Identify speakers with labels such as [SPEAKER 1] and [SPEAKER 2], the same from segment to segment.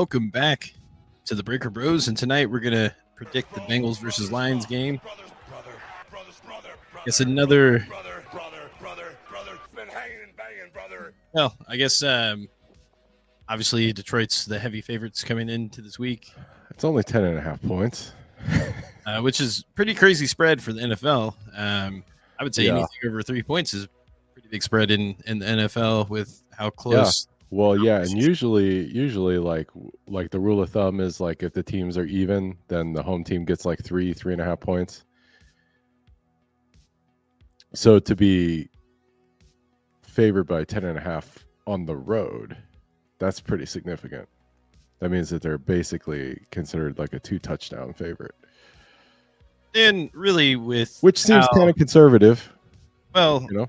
[SPEAKER 1] Welcome back to the Breaker Bros, and tonight we're gonna predict the Bengals versus Lions game. It's another. Well, I guess obviously Detroit's the heavy favorites coming into this week,
[SPEAKER 2] It's only 10.5 points.
[SPEAKER 1] which is pretty crazy spread for the NFL. I would say
[SPEAKER 2] Yeah.
[SPEAKER 1] anything over 3 points is a pretty big spread in the NFL with how close.
[SPEAKER 2] Well, yeah, and usually like the rule of thumb is like if the teams are even, then the home team gets like 3.5 points. So to be favored by 10.5 on the road, that's pretty significant. That means that they're basically considered like a 2-touchdown favorite.
[SPEAKER 1] And really, with
[SPEAKER 2] which seems kind of conservative.
[SPEAKER 1] Well,
[SPEAKER 2] you know,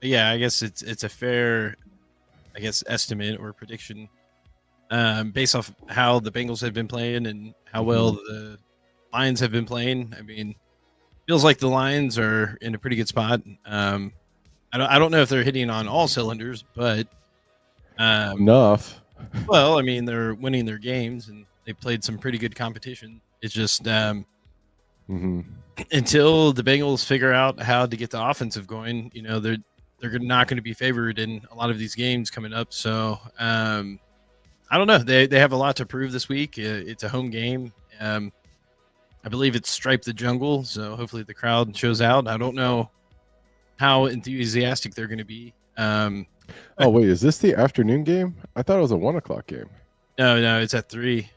[SPEAKER 1] yeah, I guess it's a fair, I guess, estimate or prediction based off how the Bengals have been playing and how well the Lions have been playing. I mean, feels like the Lions are in a pretty good spot. I don't know if they're hitting on all cylinders, but
[SPEAKER 2] enough.
[SPEAKER 1] Well, I mean, they're winning their games and they played some pretty good competition. It's just until the Bengals figure out how to get the offensive going, you know, they're not going to be favored in a lot of these games coming up. So I don't know. They have a lot to prove this week. It's a home game. I believe it's Stripe the Jungle, so hopefully the crowd shows out. I don't know how enthusiastic they're going to be.
[SPEAKER 2] Oh, wait, is this the afternoon game? I thought it was a 1:00 game.
[SPEAKER 1] No, it's at 3.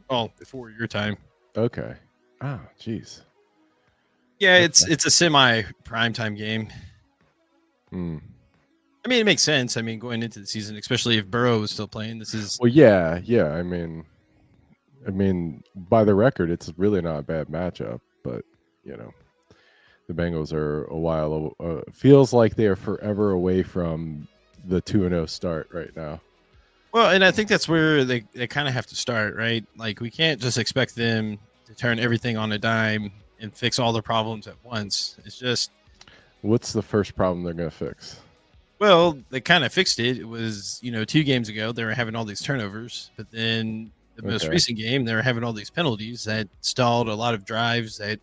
[SPEAKER 1] Oh, before your time.
[SPEAKER 2] Okay. Oh, geez.
[SPEAKER 1] Yeah, it's a semi primetime game. I mean, it makes sense. I mean, going into the season, especially if Burrow is still playing, this is.
[SPEAKER 2] Well, yeah. I mean, by the record, it's really not a bad matchup, but you know, the Bengals are a while. Feels like they are forever away from the 2-0 start right now.
[SPEAKER 1] Well, and I think that's where they kind of have to start, right? Like, we can't just expect them to turn everything on a dime and fix all the problems at once. It's just.
[SPEAKER 2] What's the first problem they're going to fix?
[SPEAKER 1] Well, they kind of fixed it. It was, 2 games ago, they were having all these turnovers, but then the most recent game, they were having all these penalties that stalled a lot of drives that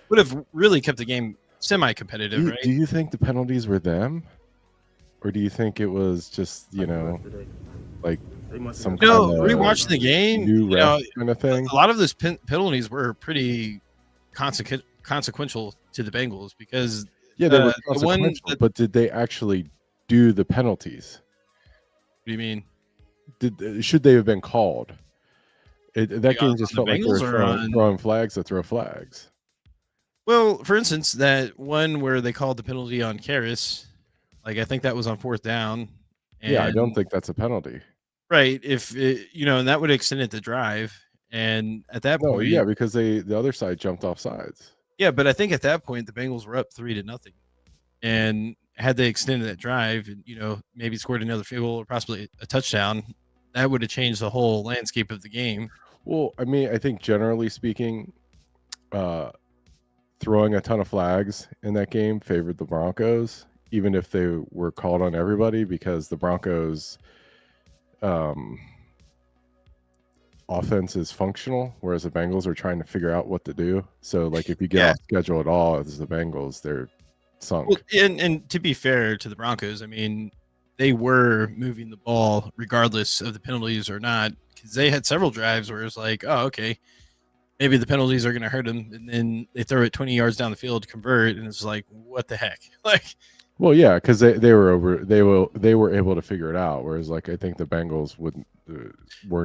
[SPEAKER 1] would have really kept the game semi-competitive, right?
[SPEAKER 2] Do you think the penalties were them? Or do you think it was just, like some kind of
[SPEAKER 1] rewatching the game,
[SPEAKER 2] new ref kind of thing?
[SPEAKER 1] A lot of those penalties were pretty consequential to the Bengals because
[SPEAKER 2] they were consequential, but did they actually do the penalties?
[SPEAKER 1] What do you mean?
[SPEAKER 2] Should they have been called? That game just felt like they were throwing flags to throw flags.
[SPEAKER 1] Well, for instance, that one where they called the penalty on Karras, like I think that was on 4th down.
[SPEAKER 2] And, I don't think that's a penalty.
[SPEAKER 1] Right. If and that would have extended the drive. And at that point,
[SPEAKER 2] yeah, because the other side jumped off sides.
[SPEAKER 1] Yeah, but I think at that point the Bengals were up 3-0, and had they extended that drive and maybe scored another field goal or possibly a touchdown, that would have changed the whole landscape of the game.
[SPEAKER 2] Well, I mean, I think generally speaking, throwing a ton of flags in that game favored the Broncos, even if they were called on everybody, because the Broncos offense is functional, whereas the Bengals are trying to figure out what to do. So, like, if you get off schedule at all as the Bengals, they're sunk.
[SPEAKER 1] Well, and to be fair to the Broncos, I mean, they were moving the ball regardless of the penalties or not, because they had several drives where it's like, oh, okay, maybe the penalties are going to hurt them, and then they throw it 20 yards down the field to convert, and it's like, what the heck? Like,
[SPEAKER 2] well, yeah, because they were able to figure it out, whereas like I think the Bengals were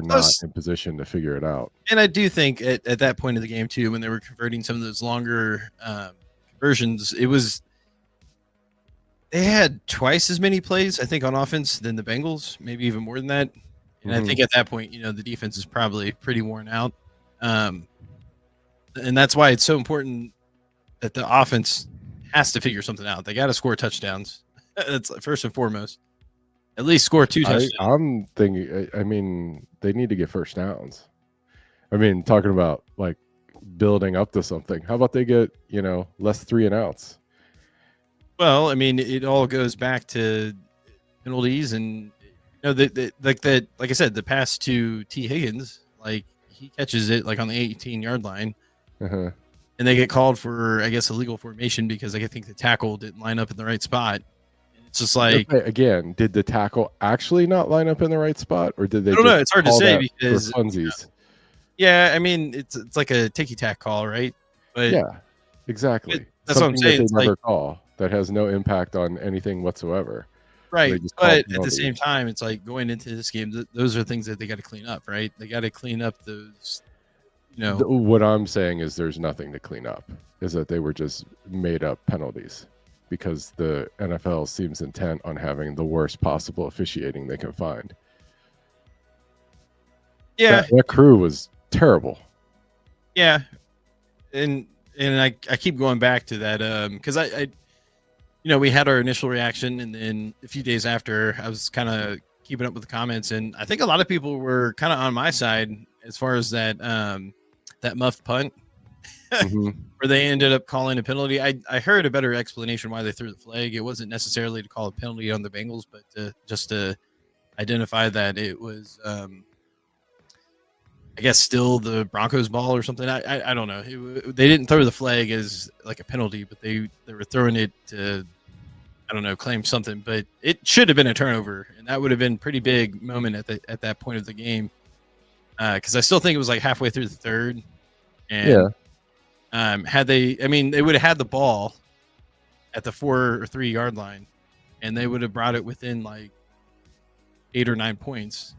[SPEAKER 2] not in position to figure it out.
[SPEAKER 1] And I do think at that point of the game too, when they were converting some of those longer conversions, they had twice as many plays, I think, on offense than the Bengals, maybe even more than that. And I think at that point, the defense is probably pretty worn out. And that's why it's so important that the offense has to figure something out. They got to score touchdowns. That's first and foremost. At least score 2 touchdowns.
[SPEAKER 2] I'm thinking, I mean, they need to get first downs. I mean, talking about like building up to something. How about they get, less 3 and outs?
[SPEAKER 1] Well, I mean, it all goes back to penalties, and Like I said, the pass to T Higgins, like he catches it like on the 18-yard line,
[SPEAKER 2] Uh-huh.
[SPEAKER 1] and they get called for, I guess, illegal formation because I think the tackle didn't line up in the right spot. And it's just like,
[SPEAKER 2] Okay, again, did the tackle actually not line up in the right spot, or did they
[SPEAKER 1] I don't know.
[SPEAKER 2] just
[SPEAKER 1] It's hard to
[SPEAKER 2] call
[SPEAKER 1] say
[SPEAKER 2] that for
[SPEAKER 1] because
[SPEAKER 2] funsies?
[SPEAKER 1] yeah, I mean it's like a ticky tack call, right? But
[SPEAKER 2] Yeah, exactly.
[SPEAKER 1] that's what I'm
[SPEAKER 2] Something that
[SPEAKER 1] saying.
[SPEAKER 2] they
[SPEAKER 1] It's like
[SPEAKER 2] never call that has no impact on anything whatsoever. So they
[SPEAKER 1] right,
[SPEAKER 2] just call
[SPEAKER 1] but at the
[SPEAKER 2] penalties.
[SPEAKER 1] same time, it's like going into this game, those are things that they got to clean up, right? They got to clean up those,
[SPEAKER 2] What I'm saying is there's nothing to clean up. Is that they were just made up penalties because the NFL seems intent on having the worst possible officiating they can find.
[SPEAKER 1] Yeah,
[SPEAKER 2] That crew was terrible.
[SPEAKER 1] yeah, and I keep going back to that because I we had our initial reaction, and then a few days after, I was kind of keeping up with the comments, and I think a lot of people were kind of on my side as far as that muffed punt
[SPEAKER 2] Mm-hmm.
[SPEAKER 1] where they ended up calling a penalty. I heard a better explanation why they threw the flag. It wasn't necessarily to call a penalty on the Bengals, but just to identify that it was, I guess, still the Broncos ball or something. I don't know. They didn't throw the flag as like a penalty, but they were throwing it to, I don't know, claim something. But it should have been a turnover, and that would have been a pretty big moment at that point of the game. Because I still think it was like halfway through the third, and had they, I mean, they would have had the ball at the 4 or 3 yard line, and they would have brought it within like 8 or 9 points.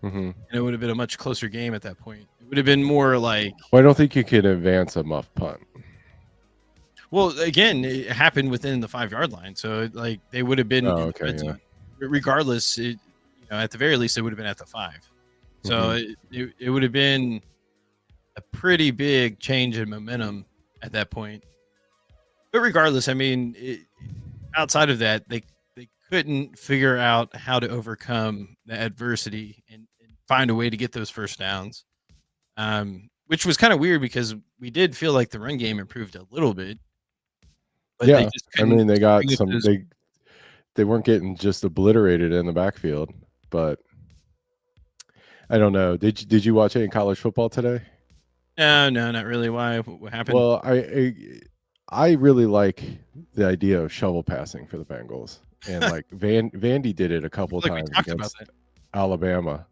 [SPEAKER 2] Mm-hmm.
[SPEAKER 1] And it would have been a much closer game at that point. It would have been more like.
[SPEAKER 2] Well, I don't think you can advance a muff punt.
[SPEAKER 1] Well, again, it happened within the 5 yard line, so like they would have been in the red zone. Regardless, at the very least, it would have been at the 5. So it would have been a pretty big change in momentum at that point. But regardless, I mean, outside of that, they couldn't figure out how to overcome the adversity and find a way to get those first downs, which was kind of weird because we did feel like the run game improved a little bit. But
[SPEAKER 2] yeah,
[SPEAKER 1] they just
[SPEAKER 2] I mean, they got
[SPEAKER 1] bring up
[SPEAKER 2] some.
[SPEAKER 1] those.
[SPEAKER 2] They weren't getting just obliterated in the backfield, but I don't know. Did you watch any college football today?
[SPEAKER 1] No, not really. Why? What happened?
[SPEAKER 2] Well, I really like the idea of shovel passing for the Bengals, and like Vandy did it a couple
[SPEAKER 1] Like we
[SPEAKER 2] times
[SPEAKER 1] talked about
[SPEAKER 2] against
[SPEAKER 1] that.
[SPEAKER 2] Alabama,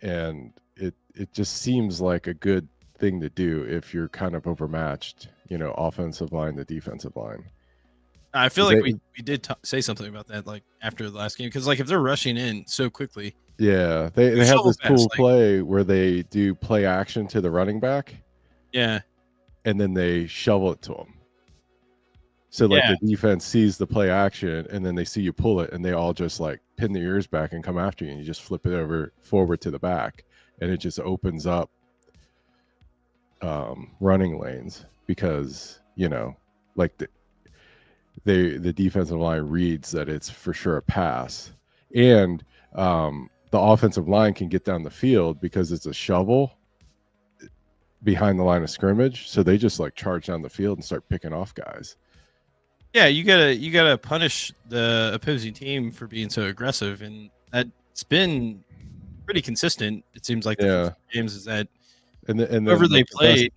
[SPEAKER 2] and it just seems like a good thing to do if you're kind of overmatched, offensive line to defensive line.
[SPEAKER 1] I feel like we did say something about that like after the last game because like if they're rushing in so quickly.
[SPEAKER 2] Yeah, they have
[SPEAKER 1] shovel
[SPEAKER 2] this
[SPEAKER 1] pass,
[SPEAKER 2] cool
[SPEAKER 1] like-
[SPEAKER 2] play where they do play action to the running back,
[SPEAKER 1] Yeah.
[SPEAKER 2] and then they shovel it to him. So like the defense sees the play action, and then they see you pull it, and they all just like pin their ears back and come after you, and you just flip it over forward to the back, and it just opens up running lanes because like the defensive line reads that it's for sure a pass, and the offensive line can get down the field because it's a shovel behind the line of scrimmage, so they just like charge down the field and start picking off guys.
[SPEAKER 1] Yeah, you gotta punish the opposing team for being so aggressive, and that's been pretty consistent. It seems like the first games is that
[SPEAKER 2] and
[SPEAKER 1] whoever they played.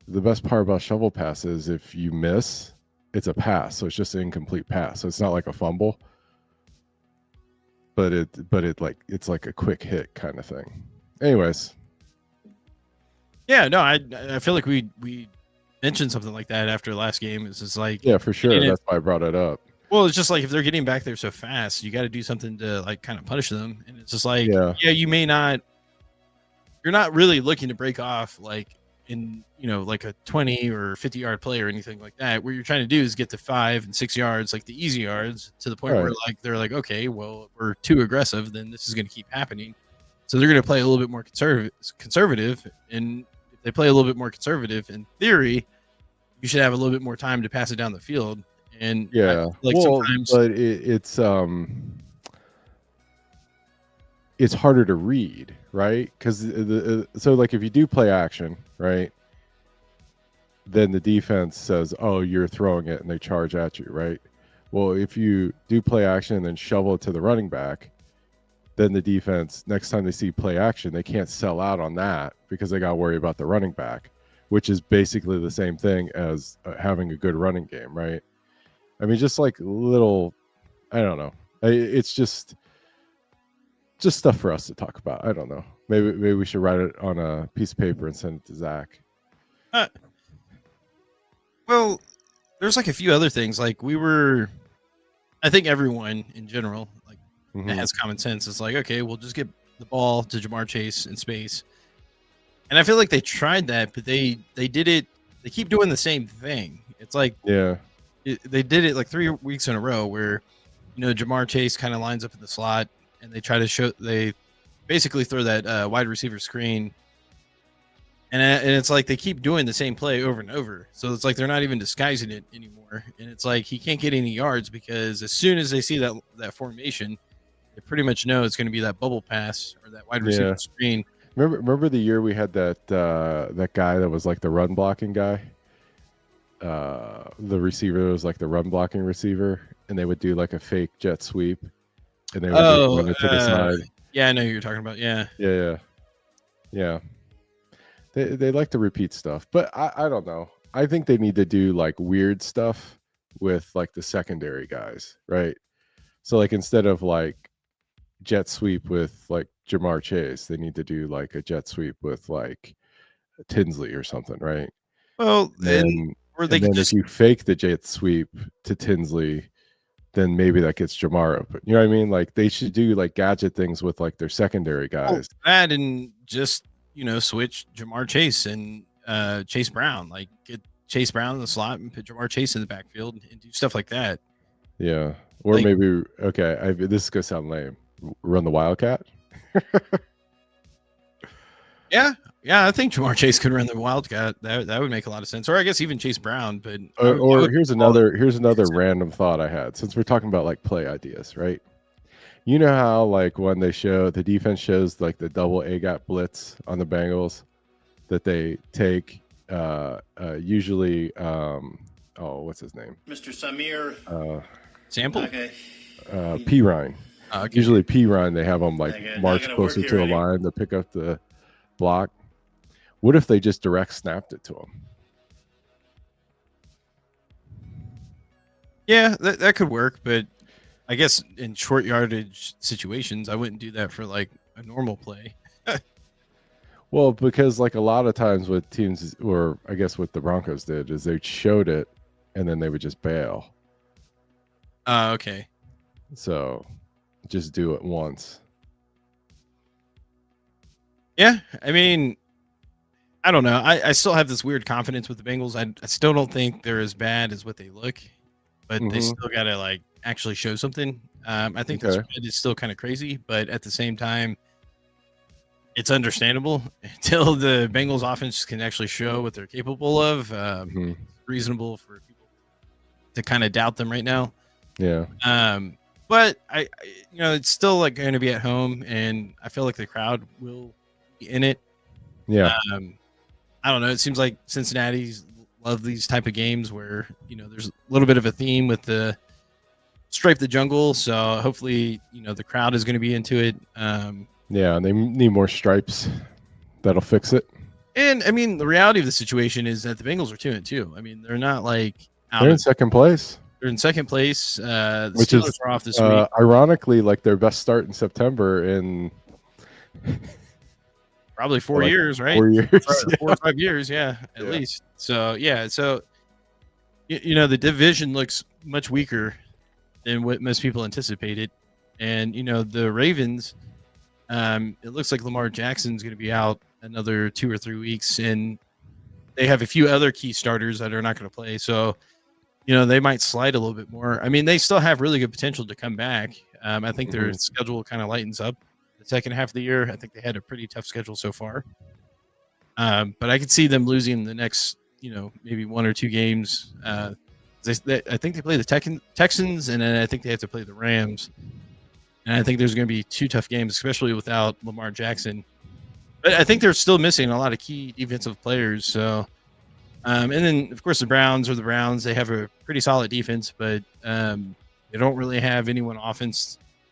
[SPEAKER 2] The best part about shovel pass is if you miss, it's a pass, so it's just an incomplete pass. So it's not like a fumble, but it's like a quick hit kind of thing. Anyways,
[SPEAKER 1] yeah, no, I feel like we mentioned something like that after the last game. It's just like
[SPEAKER 2] for sure. That's why I brought it up.
[SPEAKER 1] Well, it's just like if they're getting back there so fast, you got to do something to like kind of punish them. And it's just like, you may not. You're not really looking to break off like in like a 20 or 50-yard play or anything like that. What you're trying to do is get to 5 and 6 yards, like the easy yards, to the point where like they're like, okay, well, if we're too aggressive, then this is going to keep happening. So they're going to play a little bit more conservative, and if they play a little bit more conservative, in theory, you should have a little bit more time to pass it down the field. And sometimes,
[SPEAKER 2] but it's harder to read, right? Because so like if you do play action, right, then the defense says, "Oh, you're throwing it," and they charge at you, right? Well, if you do play action and then shovel it to the running back, then the defense, next time they see play action, they can't sell out on that because they got to worry about the running back, which is basically the same thing as having a good running game, right? I mean, just like little, I don't know. It's just stuff for us to talk about. I don't know. Maybe we should write it on a piece of paper and send it to Zach.
[SPEAKER 1] Well, there's like a few other things. Like I think everyone in general, like that has common sense, is like, okay, we'll just get the ball to Jamar Chase in space. And I feel like they tried that, but they did it. They keep doing the same thing. It's like,
[SPEAKER 2] yeah,
[SPEAKER 1] they did it like 3 weeks in a row where, Jamar Chase kind of lines up in the slot and they basically throw that wide receiver screen. And it's like they keep doing the same play over and over. So it's like they're not even disguising it anymore. And it's like he can't get any yards because as soon as they see that formation, they pretty much know it's going to be that bubble pass or that wide receiver screen.
[SPEAKER 2] Remember the year we had that guy that was like the run blocking guy? The receiver was like the run blocking receiver, and they would do like a fake jet sweep, and they would run it to the side.
[SPEAKER 1] Yeah, I know who you're talking about. Yeah.
[SPEAKER 2] They like to repeat stuff, but I don't know. I think they need to do like weird stuff with like the secondary guys, right? So like instead of like jet sweep with like Jamar Chase, they need to do like a jet sweep with like Tinsley or something, right?
[SPEAKER 1] Well,
[SPEAKER 2] if you fake the jet sweep to Tinsley, then maybe that gets Jamar open. You know what I mean? Like they should do like gadget things with like their secondary guys.
[SPEAKER 1] That and just switch Jamar Chase and Chase Brown. Like get Chase Brown in the slot and put Jamar Chase in the backfield and do stuff like that.
[SPEAKER 2] Yeah, or like, maybe this is gonna sound lame. Run the Wildcat.
[SPEAKER 1] Yeah, I think Jamar Chase could run the Wildcat. That would make a lot of sense. Or I guess even Chase Brown. But
[SPEAKER 2] here's another random thought I had, since we're talking about like play ideas, right? You know how like when the defense shows like the double A gap blitz on the Bengals, that they take usually what's his name?
[SPEAKER 3] Mr. Samir
[SPEAKER 1] Sample?
[SPEAKER 3] Okay.
[SPEAKER 2] P Ryan.
[SPEAKER 1] Okay.
[SPEAKER 2] Usually P Ryan, they have them like march closer to the line to pick up the block. What if they just direct snapped it to him?
[SPEAKER 1] Yeah, that could work, but I guess in short yardage situations, I wouldn't do that for like a normal play.
[SPEAKER 2] Well, because like a lot of times with teams, or I guess what the Broncos did, is they showed it and then they would just bail.
[SPEAKER 1] Okay.
[SPEAKER 2] So just do it once.
[SPEAKER 1] Yeah, I mean, I don't know. I still have this weird confidence with the Bengals. I still don't think they're as bad as what they look, but they still got to like actually show something. I think the spread is still kind of crazy, but at the same time, it's understandable until the Bengals offense can actually show what they're capable of. It's reasonable for people to kind of doubt them right now.
[SPEAKER 2] Yeah.
[SPEAKER 1] But I it's still like going to be at home, and I feel like the crowd will be in it.
[SPEAKER 2] Yeah.
[SPEAKER 1] I don't know. It seems like Cincinnati's love these type of games where there's a little bit of a theme with the stripe the jungle. So hopefully the crowd is going to be into it.
[SPEAKER 2] Yeah, and they need more stripes. That'll fix it.
[SPEAKER 1] And I mean, the reality of the situation is that the Bengals are 2-2. I mean, they're not like
[SPEAKER 2] they're in second place.
[SPEAKER 1] They're in second place. The
[SPEAKER 2] Which
[SPEAKER 1] Steelers
[SPEAKER 2] is
[SPEAKER 1] are off this week.
[SPEAKER 2] Ironically, like their best start in September in
[SPEAKER 1] probably 4 years, right?
[SPEAKER 2] 4 years,
[SPEAKER 1] 4 or 5 years, at least. So the division looks much weaker than what most people anticipated, and the Ravens. It looks like Lamar Jackson's going to be out another 2 or 3 weeks, and they have a few other key starters that are not going to play. So, they might slide a little bit more. I mean, they still have really good potential to come back. I think their schedule kind of lightens up the second half of the year. I think they had a pretty tough schedule so far. But I could see them losing the next, maybe 1 or 2 games. I think they play the Texans, and then I think they have to play the Rams. And I think there's going to be 2 tough games, especially without Lamar Jackson. But I think they're still missing a lot of key defensive players. So And then, of course, the Browns are the Browns. They have a pretty solid defense, but they don't really have anyone on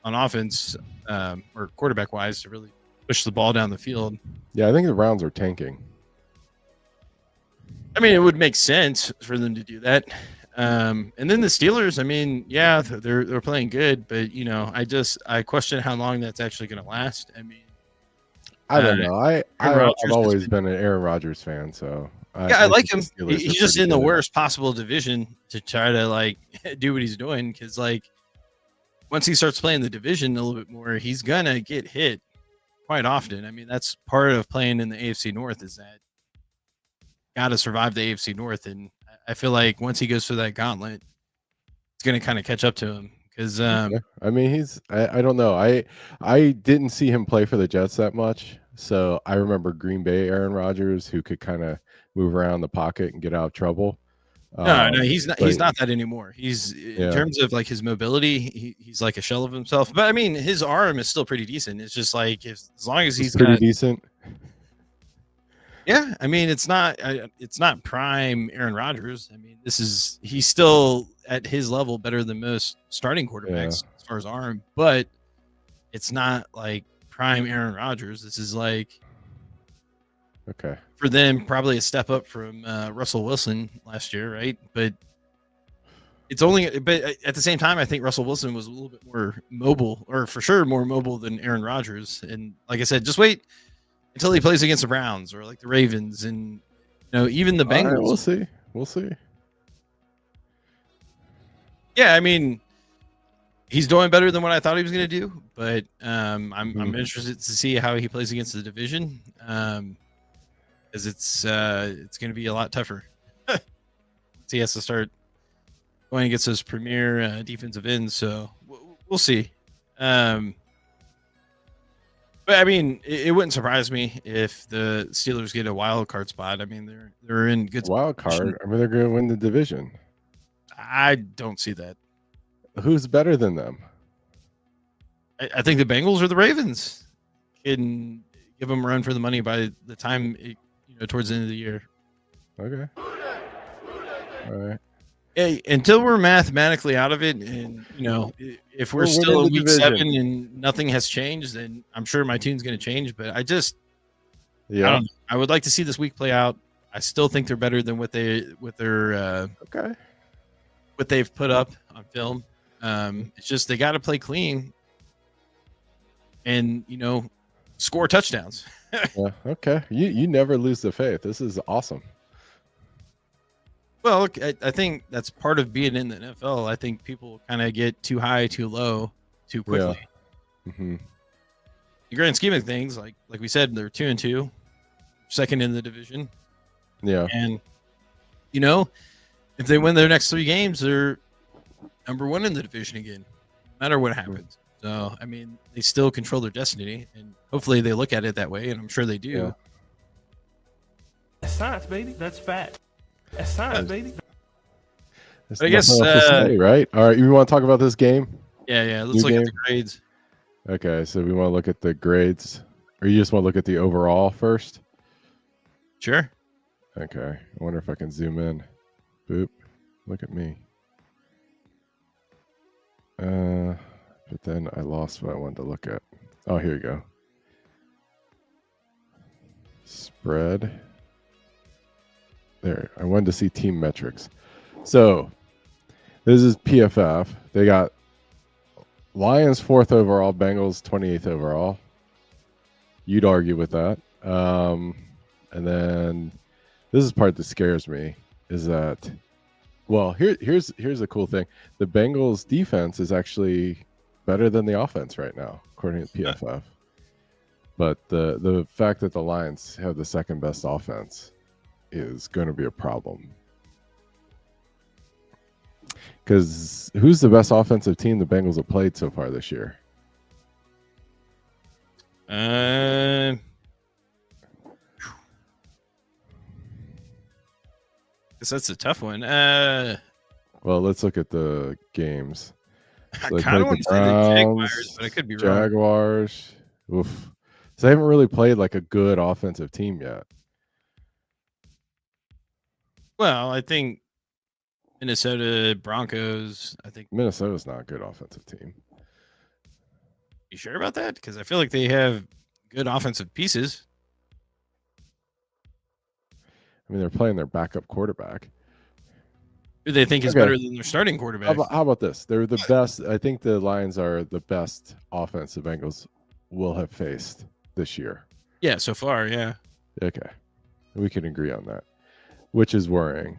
[SPEAKER 1] offense or quarterback wise to really push the ball down the field.
[SPEAKER 2] Yeah, I think the Browns are tanking.
[SPEAKER 1] I mean, it would make sense for them to do that. And then the Steelers, I mean, yeah, they're playing good, but I question how long that's actually going to last. I mean,
[SPEAKER 2] I don't know. I've always
[SPEAKER 1] been
[SPEAKER 2] an Aaron Rodgers fan, so
[SPEAKER 1] I like him.
[SPEAKER 2] think the Steelers
[SPEAKER 1] He's
[SPEAKER 2] are
[SPEAKER 1] just
[SPEAKER 2] pretty
[SPEAKER 1] in the
[SPEAKER 2] good.
[SPEAKER 1] worst possible division to try to like do what he's doing because once he starts playing the division a little bit more, he's gonna get hit quite often. I mean, that's part of playing in the AFC North is that got to survive the AFC North, and I feel like once he goes through that gauntlet, it's gonna kind of catch up to him because
[SPEAKER 2] I mean, I don't know. I didn't see him play for the Jets that much, so I remember Green Bay Aaron Rodgers, who could kind of move around the pocket and get out of trouble.
[SPEAKER 1] no, he's not.
[SPEAKER 2] but-
[SPEAKER 1] He's not that anymore. He's in terms of like his mobility, he's like a shell of himself. But I mean, his arm is still pretty decent. It's just like as long as he's
[SPEAKER 2] pretty
[SPEAKER 1] got,
[SPEAKER 2] decent.
[SPEAKER 1] yeah. I mean, it's not prime Aaron Rodgers. I mean, he's still at his level better than most starting quarterbacks as far as arm, but it's not like prime Aaron Rodgers. This is like
[SPEAKER 2] Okay.
[SPEAKER 1] for them probably a step up from Russell Wilson last year, right? But at the same time, I think Russell Wilson was a little bit more mobile, or for sure more mobile than Aaron Rodgers. And like I said, just wait until he plays against the Browns or like the Ravens, and even the Bengals.
[SPEAKER 2] All right, we'll see.
[SPEAKER 1] Yeah, I mean, he's doing better than what I thought he was going to do, but I'm interested to see how he plays against the division, because it's going to be a lot tougher. He has to start going against those premier defensive ends, so we'll see. But I mean, it wouldn't surprise me if the Steelers get a wild card spot. I mean, they're in good
[SPEAKER 2] Wild card. I mean, they're going to win the division.
[SPEAKER 1] I don't see that.
[SPEAKER 2] Who's better than them?
[SPEAKER 1] I think the Bengals or the Ravens can give them a run for the money by the time towards the end of the year.
[SPEAKER 2] Okay. All right.
[SPEAKER 1] Hey, until we're mathematically out of it, and if we're still in week 7 and nothing has changed, then I'm sure my team's going to change. But I don't know. I would like to see this week play out. I still think they're better than what they've put up on film. It's just they got to play clean and score touchdowns.
[SPEAKER 2] Yeah, okay. You never lose the faith. This is awesome.
[SPEAKER 1] Well, look, I think that's part of being in the NFL. I think people kind of get too high, too low, too quickly.
[SPEAKER 2] Yeah. Mm-hmm.
[SPEAKER 1] The grand scheme of things, like we said, they're 2-2, second in the division.
[SPEAKER 2] Yeah.
[SPEAKER 1] And if they win their next 3 games, they're number 1 in the division again, no matter what happens. So, I mean, they still control their destiny, and hopefully they look at it that way, and I'm sure they do.
[SPEAKER 2] Yeah.
[SPEAKER 4] That's science, baby. That's fact. That's science, baby.
[SPEAKER 2] That's
[SPEAKER 1] I guess,
[SPEAKER 2] nothing else to say, right? All right, you want to talk about this game?
[SPEAKER 1] Yeah. Let's look at the grades.
[SPEAKER 2] Okay, so we want to look at the grades, or you just want to look at the overall first?
[SPEAKER 1] Sure.
[SPEAKER 2] Okay, I wonder if I can zoom in. Boop. Look at me. But then I lost what I wanted to look at. Oh, here you go. Spread. There. I wanted to see team metrics. So this is PFF. They got Lions 4th overall, Bengals 28th overall. You'd argue with that. And then this is the part that scares me is that, well, here's a cool thing. The Bengals defense is actually better than the offense right now, according to PFF. But the fact that the Lions have the second best offense is going to be a problem. Because who's the best offensive team the Bengals have played so far this year?
[SPEAKER 1] Guess that's a tough one.
[SPEAKER 2] Well, let's look at the games.
[SPEAKER 1] I
[SPEAKER 2] So
[SPEAKER 1] kind of want to say the Jaguars,
[SPEAKER 2] Browns,
[SPEAKER 1] but I could be wrong.
[SPEAKER 2] Jaguars. Oof. So they haven't really played like a good offensive team yet.
[SPEAKER 1] Well, I think Minnesota Broncos. I think.
[SPEAKER 2] Minnesota's not a good offensive team.
[SPEAKER 1] You sure about that? Because I feel like they have good offensive pieces.
[SPEAKER 2] I mean, they're playing their backup quarterback.
[SPEAKER 1] Who they think is
[SPEAKER 2] Okay.
[SPEAKER 1] better than their starting
[SPEAKER 2] How
[SPEAKER 1] quarterback?
[SPEAKER 2] about this? They're the best. I think the Lions are the best offense the Bengals will have faced this year.
[SPEAKER 1] Yeah, so far, yeah.
[SPEAKER 2] Okay. We can agree on that, which is worrying.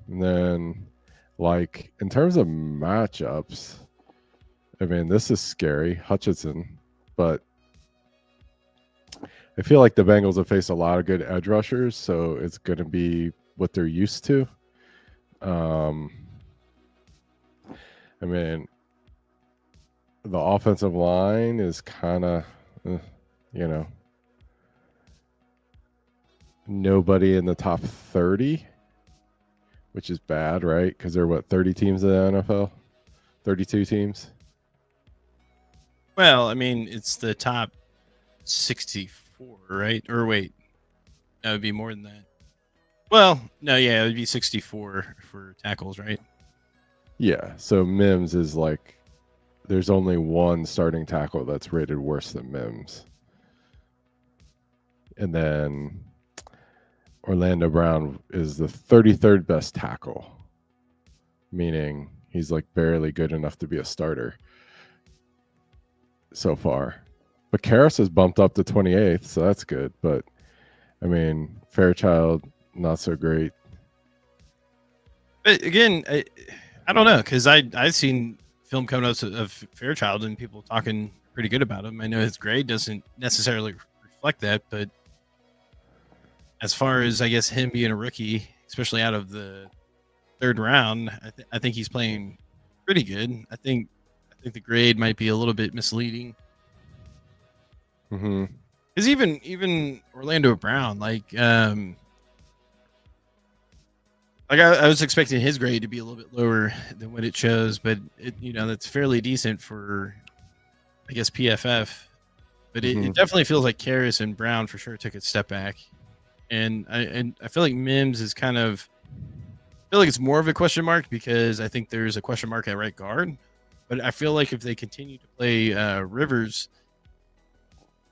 [SPEAKER 2] And then, like, in terms of matchups, I mean, this is scary. Hutchinson, but I feel like the Bengals have faced a lot of good edge rushers, so it's going to be what they're used to. I mean, the offensive line is kind of, nobody in the top 30, which is bad, right? Because there are, what, 30 teams in the NFL? 32 teams?
[SPEAKER 1] Well, I mean, it's the top 64, right? Or wait, that would be more than that. Well, no, yeah, it would be 64 for tackles, right?
[SPEAKER 2] Yeah. So Mims is like, there's only one starting tackle that's rated worse than Mims. And then Orlando Brown is the 33rd best tackle, meaning he's like barely good enough to be a starter so far. But Karras has bumped up to 28th, so that's good. But I mean, Fairchild, not so great.
[SPEAKER 1] But again, I don't know, because I've seen film coming up of Fairchild and people talking pretty good about him. I know his grade doesn't necessarily reflect that, but as far as I guess him being a rookie, especially out of the third round, I think he's playing pretty good. I think the grade might be a little bit misleading.
[SPEAKER 2] Mm-hmm.
[SPEAKER 1] Because even Orlando Brown, I was expecting his grade to be a little bit lower than what it shows, but that's fairly decent for, I guess, PFF. But it definitely feels like Karras and Brown for sure took a step back, and I feel like Mims is kind of, I feel like it's more of a question mark because I think there's a question mark at right guard, but I feel like if they continue to play Rivers,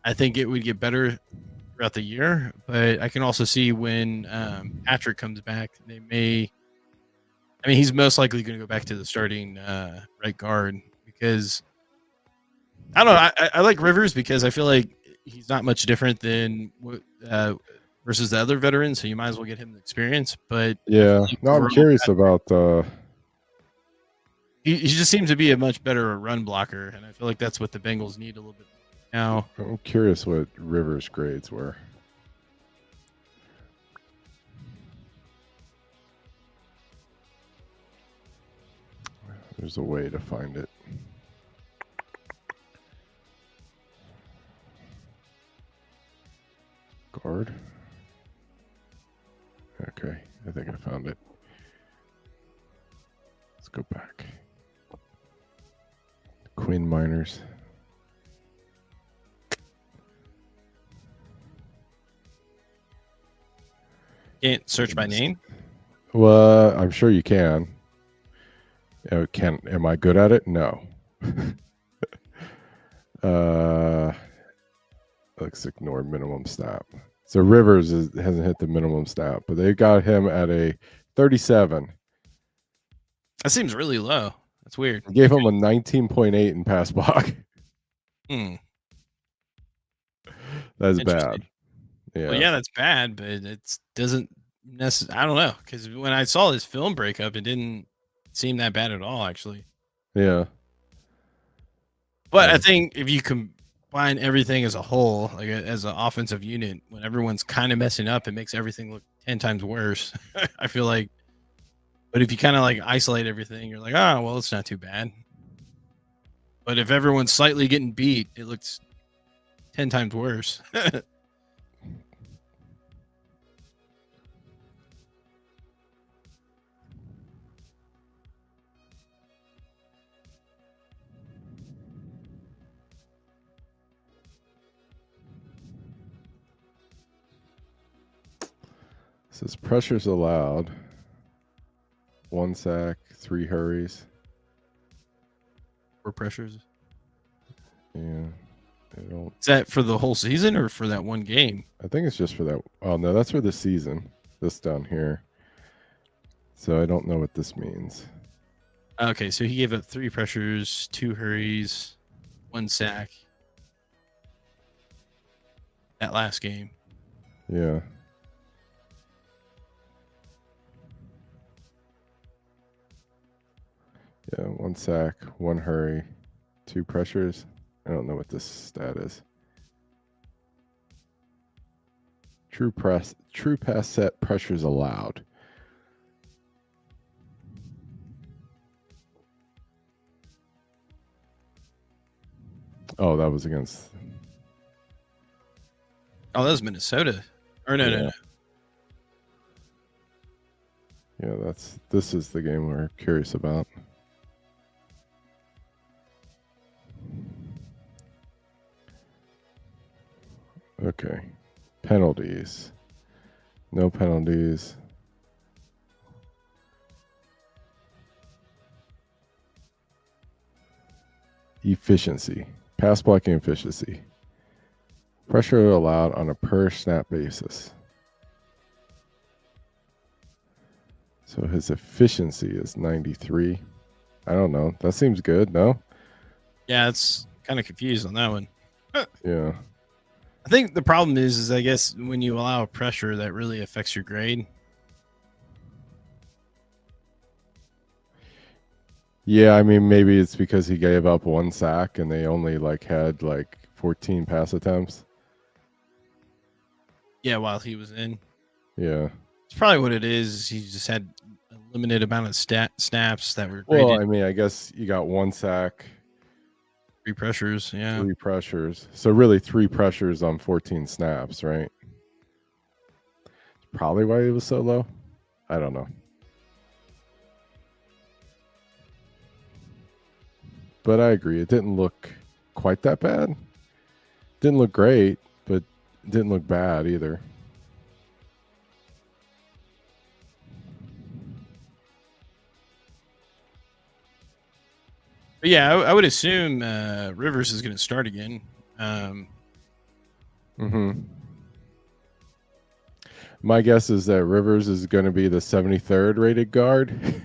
[SPEAKER 1] I think it would get better throughout the year. But I can also see when Patrick comes back, they may. I mean, he's most likely going to go back to the starting right guard because I don't know. I like Rivers because I feel like he's not much different than versus the other veterans, so you might as well get him the experience. But
[SPEAKER 2] Yeah, no, I'm curious about.
[SPEAKER 1] He just seems to be a much better run blocker, and I feel like that's what the Bengals need a little bit now.
[SPEAKER 2] I'm curious what Rivers' grades were. There's a way to find it. Guard. Okay, I think I found it. Let's go back. Queen Miners.
[SPEAKER 1] Can't search by name.
[SPEAKER 2] Well, I'm sure you can. Am I good at it? No. Let's ignore minimum snap. So Rivers hasn't hit the minimum snap, but they got him at a 37.
[SPEAKER 1] That seems really low. That's weird.
[SPEAKER 2] They gave him a 19.8 in pass block. That's bad. Yeah.
[SPEAKER 1] Well, yeah, that's bad, but it doesn't necessarily. I don't know, because when I saw this film breakup, it didn't seem that bad at all, actually.
[SPEAKER 2] Yeah.
[SPEAKER 1] But I think if you combine everything as a whole, like as an offensive unit, when everyone's kind of messing up, it makes everything look 10 times worse. I feel like. But if you kind of like isolate everything, you're like, oh, well, it's not too bad. But if everyone's slightly getting beat, it looks 10 times worse.
[SPEAKER 2] Says pressures allowed. 1 sack, 3 hurries.
[SPEAKER 1] 4 pressures.
[SPEAKER 2] Yeah. I don't.
[SPEAKER 1] Is that for the whole season or for that one game?
[SPEAKER 2] I think it's just for that. Oh no, that's for the season. This down here. So I don't know what this means.
[SPEAKER 1] Okay, so he gave up 3 pressures, 2 hurries, 1 sack. That last game.
[SPEAKER 2] Yeah. Yeah, 1 sack, 1 hurry, 2 pressures. I don't know what this stat is. True pass set pressures allowed. Oh, that was against.
[SPEAKER 1] Oh, that was Minnesota. Or no,
[SPEAKER 2] Yeah.
[SPEAKER 1] no, no.
[SPEAKER 2] Yeah, this is the game we're curious about. Okay. Penalties. No penalties. Efficiency. Pass blocking efficiency. Pressure allowed on a per snap basis. So his efficiency is 93. I don't know. That seems good, no?
[SPEAKER 1] Yeah, it's kind of confused on that one.
[SPEAKER 2] Yeah.
[SPEAKER 1] I think the problem is I guess when you allow pressure, that really affects your grade.
[SPEAKER 2] Yeah, I mean maybe it's because he gave up 1 sack and they only had 14 pass attempts.
[SPEAKER 1] Yeah, while he was in.
[SPEAKER 2] Yeah.
[SPEAKER 1] It's probably what it is. He just had a limited amount of snaps that were graded.
[SPEAKER 2] Well, I mean, I guess you got 1 sack,
[SPEAKER 1] 3 pressures. Yeah.
[SPEAKER 2] 3 pressures. So really 3 pressures on 14 snaps, right? Probably why he was so low. I don't know. But I agree. It didn't look quite that bad. Didn't look great, but it didn't look bad either.
[SPEAKER 1] But yeah, I would assume Rivers is going to start again.
[SPEAKER 2] My guess is that Rivers is going to be the 73rd rated guard.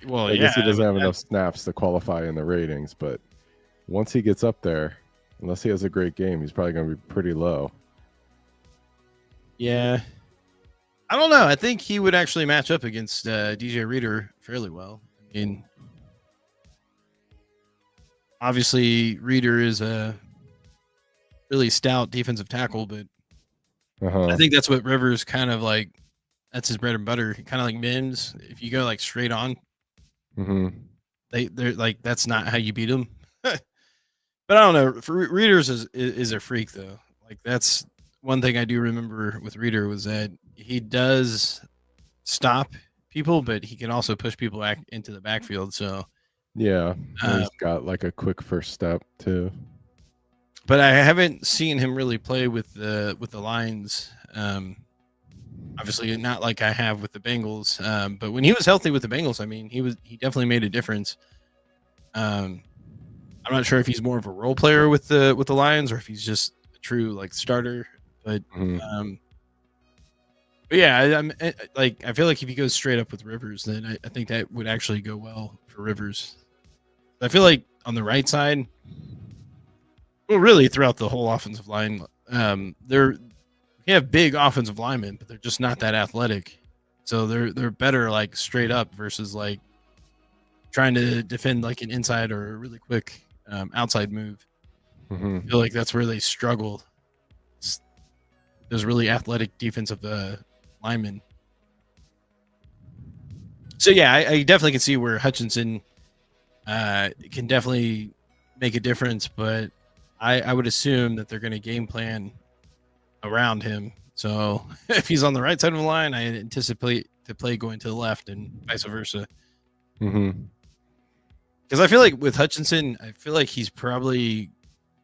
[SPEAKER 1] Well,
[SPEAKER 2] I guess he doesn't have enough snaps to qualify in the ratings, but once he gets up there, unless he has a great game, he's probably going to be pretty low.
[SPEAKER 1] Yeah. I don't know. I think he would actually match up against DJ Reader fairly well. I mean, obviously, Reader is a really stout defensive tackle, but I think that's what Rivers kind of that's his bread and butter. Kind of like Mims. If you go straight on, they're that's not how you beat them. But I don't know. For Readers is a freak though. That's one thing I do remember with Reader was that he does stop people, but he can also push people back into the backfield. So
[SPEAKER 2] yeah, he's got a quick first step too.
[SPEAKER 1] But I haven't seen him really play with the Lions. Obviously not like I have with the Bengals. But when he was healthy with the Bengals, I mean, he definitely made a difference. I'm not sure if he's more of a role player with the Lions or if he's just a true starter. But yeah, I feel like if he goes straight up with Rivers, then I think that would actually go well for Rivers. I feel like on the right side, well, really throughout the whole offensive line, we have big offensive linemen, but they're just not that athletic. So they're better straight up versus trying to defend an inside or a really quick outside move. I feel like that's where they struggle. Those really athletic defensive linemen. So yeah, I definitely can see where Hutchinson can definitely make a difference, but I would assume that they're going to game plan around him. So if he's on the right side of the line, I anticipate the play going to the left and vice versa. Because I feel like with Hutchinson, I feel like he's probably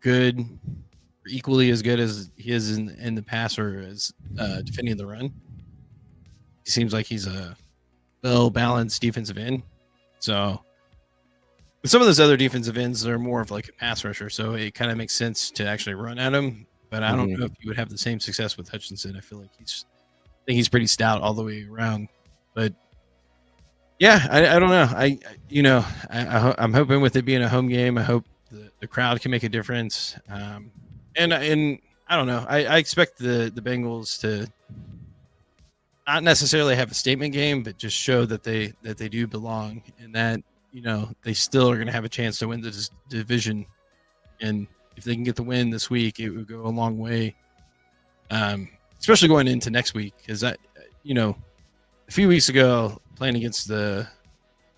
[SPEAKER 1] good, equally as good as he is in the pass or as defending the run. He seems like he's a well balanced defensive end. So some of those other defensive ends are more of like a pass rusher, so it kind of makes sense to actually run at him. But I don't know if you would have the same success with Hutchinson. I feel like I think he's pretty stout all the way around. But yeah, I don't know. I'm hoping with it being a home game, I hope the crowd can make a difference. And I don't know. I expect the Bengals to not necessarily have a statement game, but just show that they do belong, and that they still are going to have a chance to win this division. And if they can get the win this week, it would go a long way, especially going into next week. Because a few weeks ago, playing against the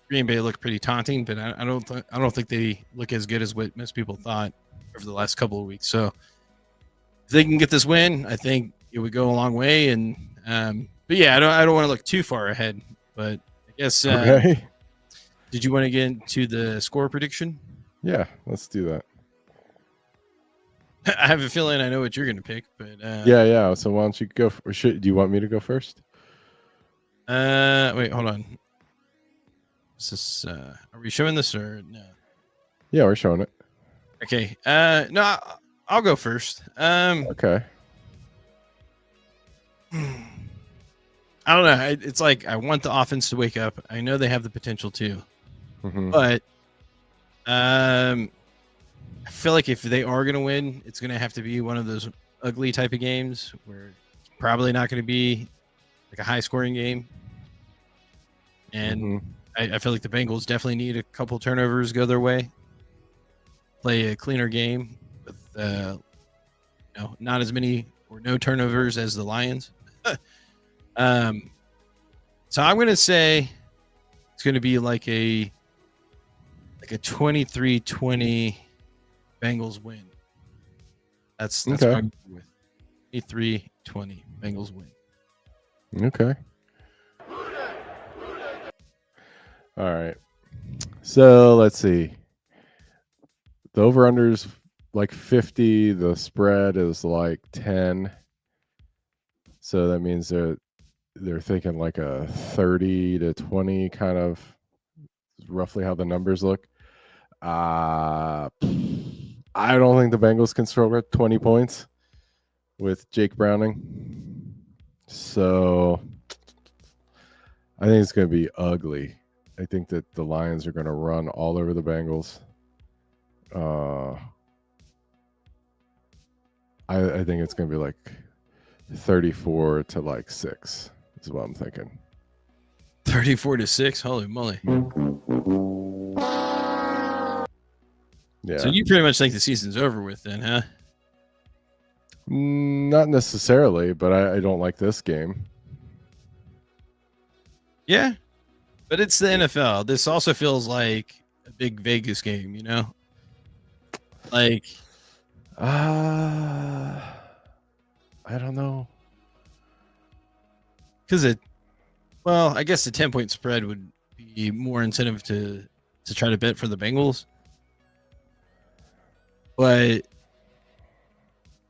[SPEAKER 1] Green Bay looked pretty taunting, but I don't think they look as good as what most people thought over the last couple of weeks. So if they can get this win, I think it would go a long way. And but yeah, I don't want to look too far ahead. But I guess
[SPEAKER 2] Okay.
[SPEAKER 1] did you want to get into the score prediction?
[SPEAKER 2] Yeah, let's do that.
[SPEAKER 1] I have a feeling I know what you're going to pick, but
[SPEAKER 2] Yeah. So why don't you go? Do you want me to go first?
[SPEAKER 1] wait, hold on. Is this are we showing this or no?
[SPEAKER 2] Yeah, we're showing it.
[SPEAKER 1] Okay. No, I'll go first.
[SPEAKER 2] Okay.
[SPEAKER 1] I don't know. It's like I want the offense to wake up. I know they have the potential to,
[SPEAKER 2] Mhm.
[SPEAKER 1] but I feel like if they are going to win, it's going to have to be one of those ugly type of games where it's probably not going to be like a high scoring game. And
[SPEAKER 2] Mhm.
[SPEAKER 1] I feel like the Bengals definitely need a couple turnovers go their way. Play a cleaner game with not as many or no turnovers as the Lions. So I'm going to say it's going to be like a 23-20 Bengals win. That's
[SPEAKER 2] Okay.
[SPEAKER 1] what I'm going with. 23-20 Bengals win.
[SPEAKER 2] Okay. All right. So let's see. The over-under's like 50. The spread is like 10. So that means they're thinking like a 30-20 kind of roughly how the numbers look. I don't think the Bengals can score 20 points with Jake Browning. So I think it's going to be ugly. I think that the Lions are going to run all over the Bengals. I think it's going to be like 34-6 is what I'm thinking.
[SPEAKER 1] 34-6. Holy moly.
[SPEAKER 2] Yeah.
[SPEAKER 1] So you pretty much think the season's over with then, huh?
[SPEAKER 2] Not necessarily, but I don't like this game.
[SPEAKER 1] Yeah. But it's the NFL. This also feels like a big Vegas game, Like
[SPEAKER 2] I don't know.
[SPEAKER 1] because I guess the 10-point spread would be more incentive to try to bet for the Bengals. But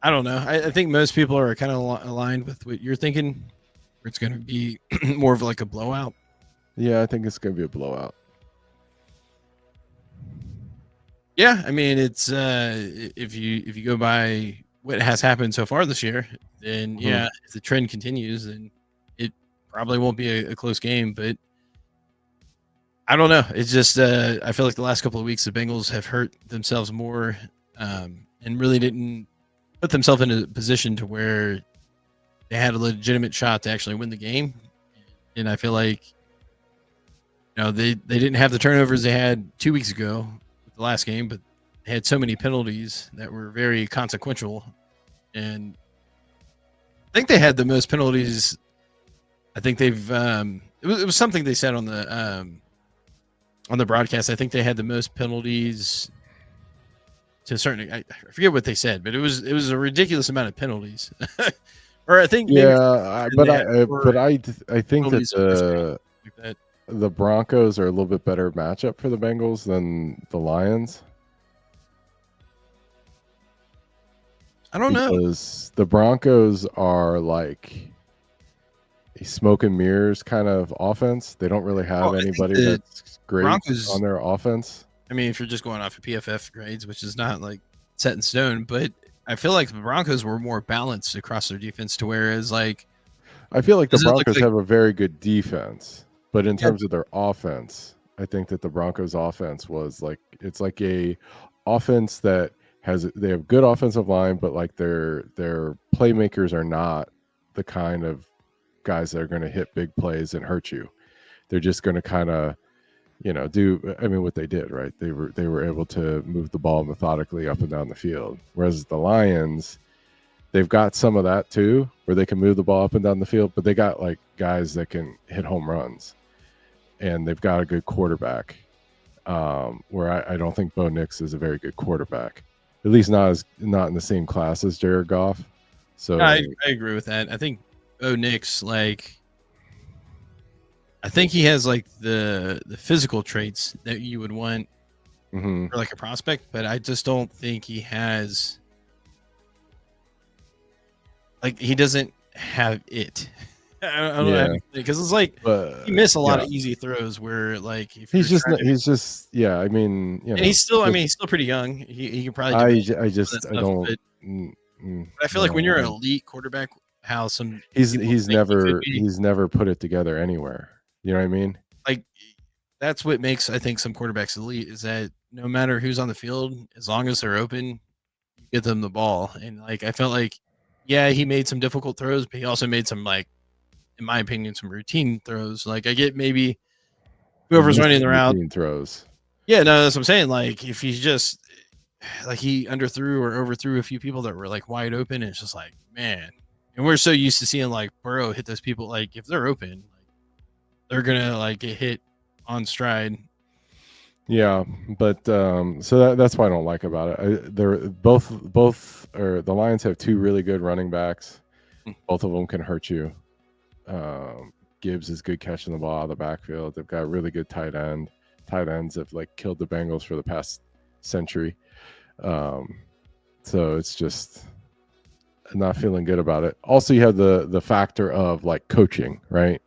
[SPEAKER 1] I don't know. I think most people are kind of aligned with what you're thinking, where it's going to be more of like a blowout.
[SPEAKER 2] Yeah, I think it's going to be a blowout.
[SPEAKER 1] Yeah, I mean, it's if you go by what has happened so far this year, then yeah, if the trend continues, then it probably won't be a close game. But I don't know. It's just I feel like the last couple of weeks the Bengals have hurt themselves more and really didn't put themselves in a position to where they had a legitimate shot to actually win the game. And I feel like they didn't have the turnovers they had 2 weeks ago with the last game, but they had so many penalties that were very consequential. And I think they had the most penalties. I think they've it was something they said on the broadcast. I think they had the most penalties to a certain. I forget what they said, but it was a ridiculous amount of penalties. Or I think
[SPEAKER 2] but I think that the Broncos are a little bit better matchup for the Bengals than the Lions.
[SPEAKER 1] I don't know.
[SPEAKER 2] Because the Broncos are like smoke and mirrors kind of offense. They don't really have
[SPEAKER 1] I think
[SPEAKER 2] anybody
[SPEAKER 1] the
[SPEAKER 2] that's great
[SPEAKER 1] Broncos,
[SPEAKER 2] on their offense.
[SPEAKER 1] I mean, if you're just going off of PFF grades, which is not like set in stone, but I feel like the Broncos were more balanced across their defense to whereas like
[SPEAKER 2] I feel like the
[SPEAKER 1] does it look
[SPEAKER 2] Broncos
[SPEAKER 1] like
[SPEAKER 2] have a very good defense, but in
[SPEAKER 1] yeah,
[SPEAKER 2] terms of their offense, I think that the Broncos offense was like it's like a offense that they have good offensive line, but like their playmakers are not the kind of guys that are going to hit big plays and hurt you. They're just going to kind of do what they did, right? They were able to move the ball methodically up and down the field, whereas the Lions, they've got some of that too, where they can move the ball up and down the field, but they got like guys that can hit home runs, and they've got a good quarterback. Where I don't think Bo Nix is a very good quarterback, at least not in the same class as Jared Goff. So
[SPEAKER 1] I agree with that. I think Bo Nix, like, I think he has like the physical traits that you would want
[SPEAKER 2] mhm.
[SPEAKER 1] for like a prospect, but I just don't think he has like he doesn't have it. I don't know because it's like
[SPEAKER 2] But
[SPEAKER 1] he missed a lot
[SPEAKER 2] yeah,
[SPEAKER 1] of easy throws where like if
[SPEAKER 2] he's
[SPEAKER 1] you're
[SPEAKER 2] just
[SPEAKER 1] trying to,
[SPEAKER 2] he's just yeah. I mean,
[SPEAKER 1] and he's still he's still pretty young. He can probably
[SPEAKER 2] I
[SPEAKER 1] develop
[SPEAKER 2] j- I
[SPEAKER 1] some of that
[SPEAKER 2] just I
[SPEAKER 1] stuff,
[SPEAKER 2] don't.
[SPEAKER 1] but I feel like
[SPEAKER 2] No,
[SPEAKER 1] when you're
[SPEAKER 2] I
[SPEAKER 1] an
[SPEAKER 2] don't.
[SPEAKER 1] elite quarterback, how some
[SPEAKER 2] He's
[SPEAKER 1] people
[SPEAKER 2] he's
[SPEAKER 1] think he could
[SPEAKER 2] never
[SPEAKER 1] be,
[SPEAKER 2] he's never put it together anywhere. You know what I mean?
[SPEAKER 1] like that's what makes I think some quarterbacks elite is that no matter who's on the field, as long as they're open, you get them the ball. And like I felt like, yeah, he made some difficult throws, but he also made some like, in my opinion, some routine throws. Like I get maybe
[SPEAKER 2] He
[SPEAKER 1] whoever's
[SPEAKER 2] missed
[SPEAKER 1] running the route.
[SPEAKER 2] routine throws.
[SPEAKER 1] Yeah, no, that's what I'm saying. Like if he's just like he underthrew or overthrew a few people that were like wide open, and it's just like, man. And we're so used to seeing like Burrow hit those people. Like if they're open, like they're gonna like get hit on stride.
[SPEAKER 2] Yeah, but so that's what I don't like about it. They're both or the Lions have two really good running backs.
[SPEAKER 1] Mm.
[SPEAKER 2] Both of them can hurt you. Gibbs is good catching the ball out of the backfield. They've got a really good tight end. Tight ends have like killed the Bengals for the past century. So it's just not feeling good about it. Also, you have the factor of like coaching, right?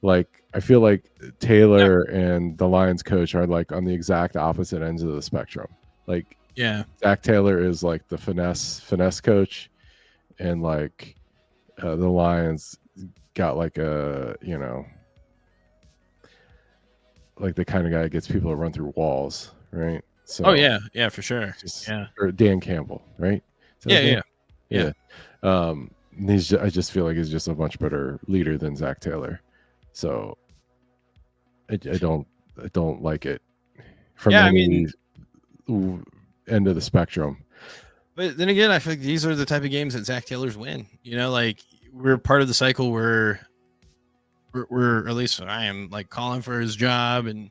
[SPEAKER 2] Like I feel like Taylor and the Lions coach are like on the exact opposite ends of the spectrum. Like
[SPEAKER 1] Yeah.
[SPEAKER 2] Zach Taylor is like the finesse coach, and like the Lions got like like the kind of guy that gets people to run through walls, right? So
[SPEAKER 1] Oh yeah, yeah, for sure. Yeah.
[SPEAKER 2] or Dan Campbell, right? Is that
[SPEAKER 1] Yeah,
[SPEAKER 2] his
[SPEAKER 1] yeah,
[SPEAKER 2] name?
[SPEAKER 1] yeah.
[SPEAKER 2] I just feel like he's just a much better leader than Zach Taylor. So I don't like it from
[SPEAKER 1] Yeah, I
[SPEAKER 2] any
[SPEAKER 1] mean,
[SPEAKER 2] end of the spectrum.
[SPEAKER 1] but then again, I feel like these are the type of games that Zach Taylor's win. You know, like we're part of the cycle where we're at least I am like calling for his job and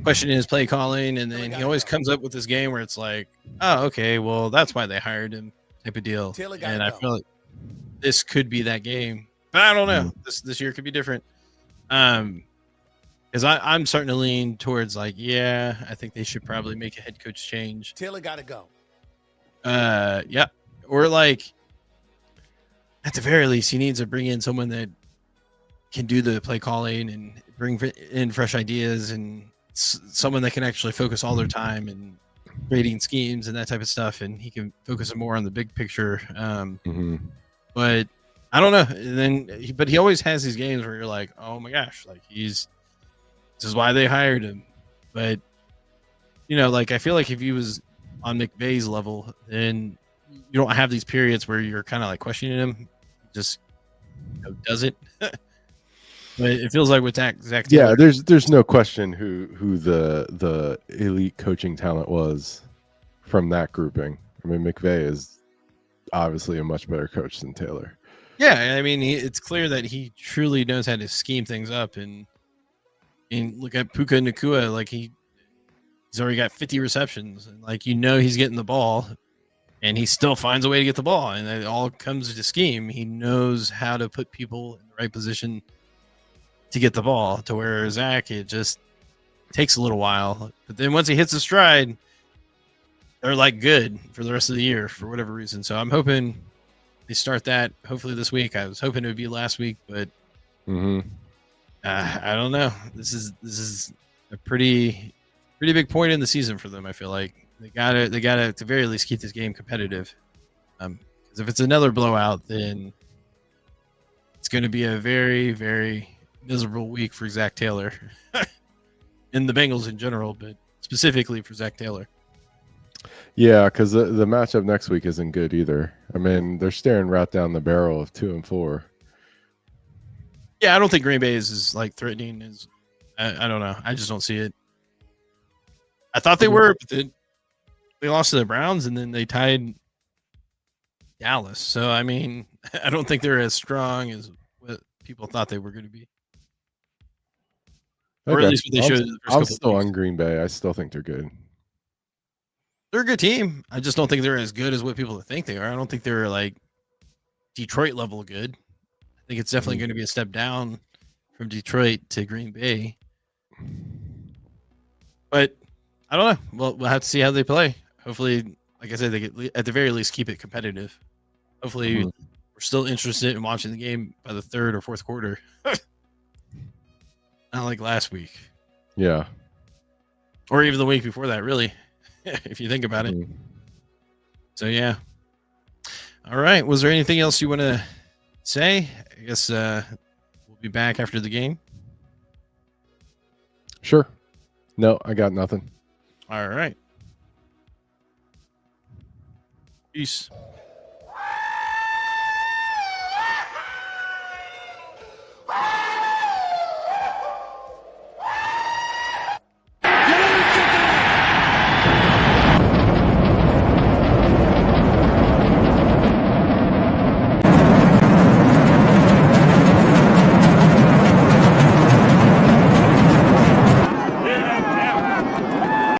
[SPEAKER 1] questioning his play calling, and then he always comes up with this game where it's like, oh, okay, well that's why they hired him, type of deal. And I feel like this could be that game, but I don't know. This year could be different. Because I'm starting to lean towards like, yeah, I think they should probably make a head coach change.
[SPEAKER 5] Taylor got to go.
[SPEAKER 1] Yeah, or like at the very least, he needs to bring in someone that can do the play calling and bring in fresh ideas and someone that can actually focus all their time and creating schemes and that type of stuff, and he can focus more on the big picture. But I don't know. And then, but he always has these games where you're like, oh my gosh, like this is why they hired him. But you know, like I feel like if he was on McVay's level, then you don't have these periods where you're kind of like questioning him. Just does it. But it feels like with Zach Taylor,
[SPEAKER 2] Yeah, there's no question who the elite coaching talent was from that grouping. I mean, McVay is obviously a much better coach than Taylor.
[SPEAKER 1] yeah, I mean, it's clear that he truly knows how to scheme things up. And look at Puka Nacua, like he's already got 50 receptions, and like he's getting the ball, and he still finds a way to get the ball, and it all comes to scheme. He knows how to put people in the right position to get the ball. To where Zach, it just takes a little while, but then once he hits a stride, they're like good for the rest of the year for whatever reason. So I'm hoping they start that hopefully this week. I was hoping it would be last week, but
[SPEAKER 2] Mm-hmm.
[SPEAKER 1] I don't know. This is a pretty big point in the season for them. I feel like they gotta at the very least keep this game competitive. Because if it's another blowout, then it's going to be a very miserable week for Zach Taylor and the Bengals in general, but specifically for Zach Taylor.
[SPEAKER 2] Yeah, because the matchup next week isn't good either. I mean, they're staring right down the barrel of 2-4.
[SPEAKER 1] Yeah, I don't think Green Bay is as like threatening as I don't know. I just don't see it. I thought they were, but then they lost to the Browns and then they tied Dallas. So I mean, I don't think they're as strong as what people thought they were going to be, or at
[SPEAKER 2] Okay.
[SPEAKER 1] least what they showed in the first
[SPEAKER 2] I'm
[SPEAKER 1] couple
[SPEAKER 2] still
[SPEAKER 1] of weeks.
[SPEAKER 2] on Green Bay. I still think they're good.
[SPEAKER 1] They're a good team. I just don't think they're as good as what people think they are. I don't think they're like Detroit level good. I think it's definitely going to be a step down from Detroit to Green Bay. But I don't know. Well, we'll have to see how they play. Hopefully, like I said, they get at the very least keep it competitive. Hopefully,
[SPEAKER 2] Mhm.
[SPEAKER 1] we're still interested in watching the game by the third or fourth quarter. Not like last week
[SPEAKER 2] Yeah.
[SPEAKER 1] or even the week before that, really, if you think about it.
[SPEAKER 2] Mhm.
[SPEAKER 1] So, yeah. All right. Was there anything else you want to say? I guess we'll be back after the game.
[SPEAKER 2] Sure. No, I got nothing.
[SPEAKER 1] All right. Peace.